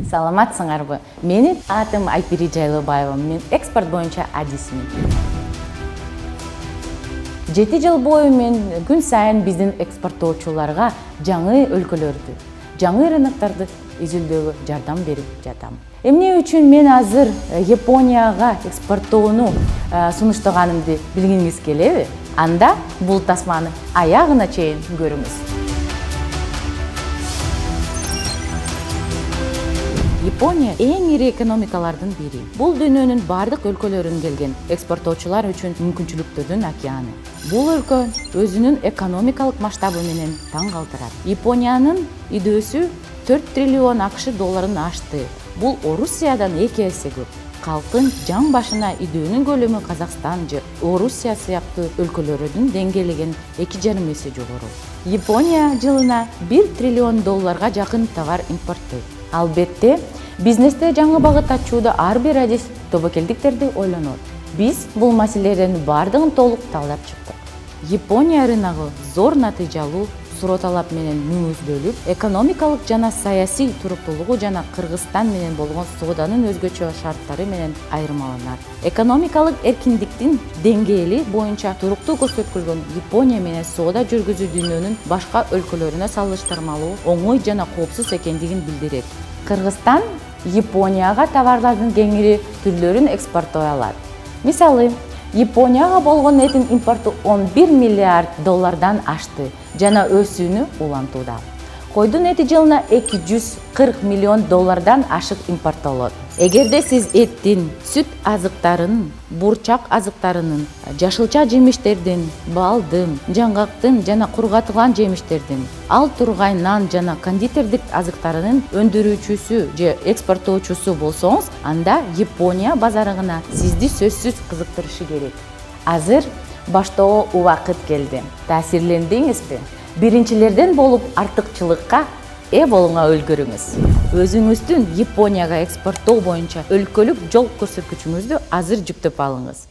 Саламатсыңарбы? Менин атым Айпири Жайлыбаева. Мен экспорт боюнча адисмин. 7 жыл бою мен күн сайын биздин экспорттоочуларга жаңы өлкөлөрдү, жаңы рыноктарды изилдөөгө жардам берип жатам. Эмне үчүн мен азыр Японияга экспорттоону сунуштаганымды билгиңиз келеби? Анда бул тасманы аягына чейин көрүңүз. Япония эң ири экономикалардын бири. Бул дүйнөнүн бардык өлкөлөрүнөн келген экспорттоочулар үчүн мүмкүнчүлүктөрдүн океаны. Бул өлкө өзүнүн экономикалык масштабы менен таң калтырат. Япониянын идөөсү 4 триллион АКШ долларын ашты. Бул Орусиядан 2 эсе көп. Калктын жан башына идөөнүн көлөмү Казакстан же Орусия сыяктуу өлкөлөрдүн деңгээлеген 2,5 эсе жогору. Япония жылына 1 триллион долларга жакын товар импорттойт. Албетте, бизнесте жаңы багыт ачууда ар бир адис тобокелдиктерди ойлонот. Биз бул маселелердин бардыгын толук талдап чыктык. Япония рыногу зор натыйжалуу суроо-талап менен мүнөздөлүп, экономикалык жана саясий туруктуулугу жана Кыргызстан менен болгон сооданын өзгөчө шарттары менен айырмаланат. Экономикалык эркиндиктин деңгээли боюнча туруктуу көрсөткүлгөн Япония менен соода жүргүзүү дүйнөнүн башка өлкөлөрүнө салыштырмалуу оңой жана коопсуз экендигин билдирет. Кыргызстан Японияга товарлардын кеңири түрлөрүн экспорттой алат. Мисалы, Японияга болгон этин импорту 11 миллиард доллардан ашты жана өсүүнү улантууда. Койдун эти жылына 240 миллион доллардан ашык импорттолот. Эгерде сиз эттин, сүт азыктарынын, бурчак азыктарынын, жашылча жемиштердин, балдын, жаңгактын жана кургатылган жемиштердин, ал тургай нан жана кондитердик азыктарынын өндүрүүчүсү же экспорттоочусу болсоңуз, анда Япония базарыгына сизди сөзсүз кызыктырышы керек. Азыр баштоого убакыт келди. Таасирлендиңизби? Биринчилерден болуп артыкчылыкка ээ болууга үлгүрүңүз. Өзүңүздүн Японияга экспорттоо боюнча өлкөлүк жол көрсөткүчүңүздү азыр жүктөп алыңыз.